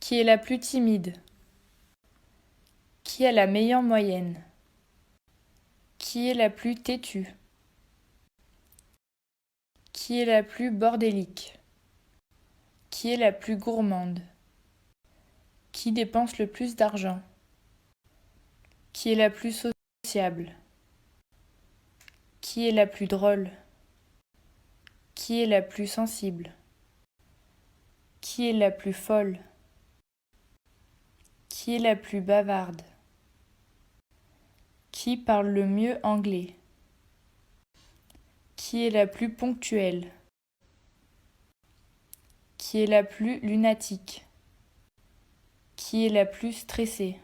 Qui est la plus timide? Qui a la meilleure moyenne? Qui est la plus têtue? Qui est la plus bordélique? Qui est la plus gourmande? Qui dépense le plus d'argent? Qui est la plus sociable? Qui est la plus drôle? Qui est la plus sensible? Qui est la plus folle? Qui est la plus bavarde? Qui parle le mieux anglais? Qui est la plus ponctuelle? Qui est la plus lunatique? Qui est la plus stressée?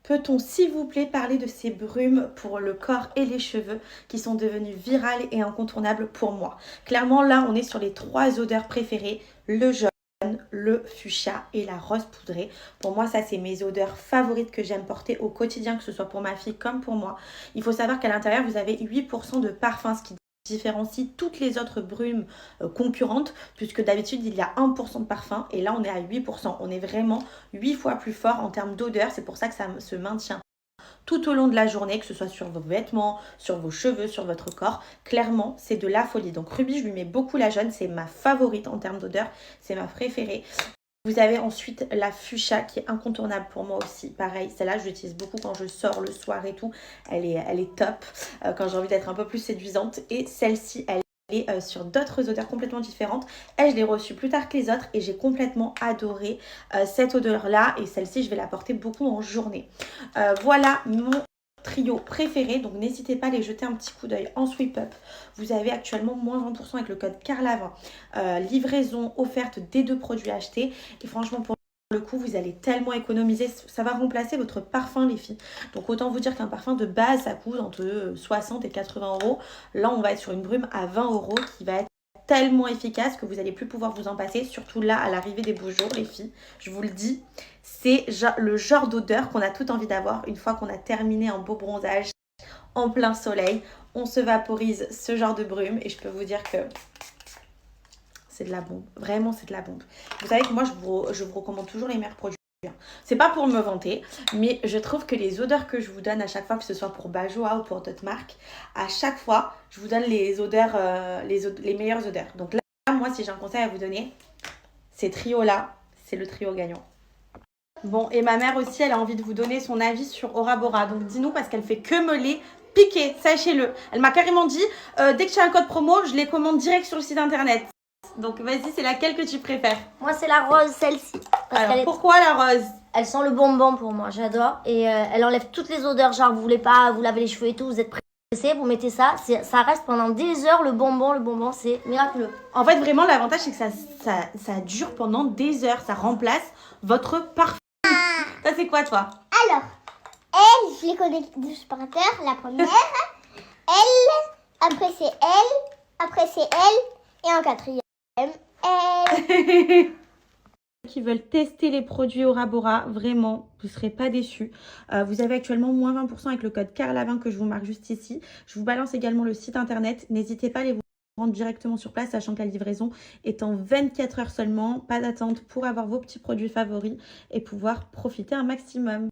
Peut-on s'il vous plaît parler de ces brumes pour le corps et les cheveux qui sont devenues virales et incontournables pour moi? Clairement là on est sur les 3 odeurs préférées, le jaune, le fuchsia et la rose poudrée. Pour moi ça c'est mes odeurs favorites que j'aime porter au quotidien, que ce soit pour ma fille comme pour moi. Il faut savoir qu'à l'intérieur vous avez 8% de parfum, ce qui différencie toutes les autres brumes concurrentes, puisque d'habitude il y a 1% de parfum et là on est à 8%. On est vraiment 8 fois plus fort en termes d'odeur. C'est pour ça que ça se maintient tout au long de la journée, que ce soit sur vos vêtements, sur vos cheveux, sur votre corps. Clairement, c'est de la folie. Donc Ruby, je lui mets beaucoup la jaune, c'est ma favorite en termes d'odeur, c'est ma préférée. Vous avez ensuite la fuchsia qui est incontournable pour moi aussi. Pareil, celle-là, je l'utilise beaucoup quand je sors le soir et tout. Elle est top quand j'ai envie d'être un peu plus séduisante. Et celle-ci, elle est sur d'autres odeurs complètement différentes. Elle, je l'ai reçue plus tard que les autres et j'ai complètement adoré cette odeur-là. Et celle-ci, je vais la porter beaucoup en journée. Voilà mon trio préféré, donc n'hésitez pas à les jeter un petit coup d'œil en sweep up. Vous avez actuellement moins 20% avec le code CARLAVIN, livraison offerte des 2 produits achetés et franchement pour le coup vous allez tellement économiser, ça va remplacer votre parfum les filles. Donc autant vous dire qu'un parfum de base ça coûte entre 60 et 80 euros. Là on va être sur une brume à 20 euros qui va être tellement efficace que vous n'allez plus pouvoir vous en passer, surtout là à l'arrivée des beaux jours les filles, je vous le dis, c'est le genre d'odeur qu'on a tout envie d'avoir une fois qu'on a terminé un beau bronzage en plein soleil. On se vaporise ce genre de brume et je peux vous dire que c'est de la bombe, vraiment c'est de la bombe. Vous savez que moi je vous recommande toujours les meilleurs produits. C'est pas pour me vanter, mais je trouve que les odeurs que je vous donne à chaque fois, que ce soit pour Bajoa ou pour d'autres marques, à chaque fois, je vous donne les odeurs, les meilleures odeurs. Donc là, moi, si j'ai un conseil à vous donner, ces trios-là, c'est le trio gagnant. Bon, et ma mère aussi, elle a envie de vous donner son avis sur Aura Bora. Donc dis-nous, parce qu'elle fait que me les piquer, sachez-le. Elle m'a carrément dit, dès que j'ai un code promo, je les commande direct sur le site internet. Donc vas-y, c'est laquelle que tu préfères? Moi, c'est la rose, celle-ci. Alors pourquoi la rose? Elle sent le bonbon pour moi, j'adore. Et elle enlève toutes les odeurs, genre vous voulez pas vous laver les cheveux et tout, vous êtes pressé, vous mettez ça, ça reste pendant des heures le bonbon, c'est miraculeux. En fait, vraiment, l'avantage, c'est que ça dure pendant des heures, ça remplace votre parfum. Ça, c'est quoi, toi? Alors, elle, je les connais tous par cœur. La première, elle, après c'est elle, après c'est elle, et en quatrième, elle. qui veulent tester les produits Aura Bora, vraiment, vous ne serez pas déçus. Vous avez actuellement moins 20% avec le code CARLA20 que je vous marque juste ici. Je vous balance également le site internet. N'hésitez pas à aller vous rendre directement sur place, sachant que la livraison est en 24 heures seulement. Pas d'attente pour avoir vos petits produits favoris et pouvoir profiter un maximum.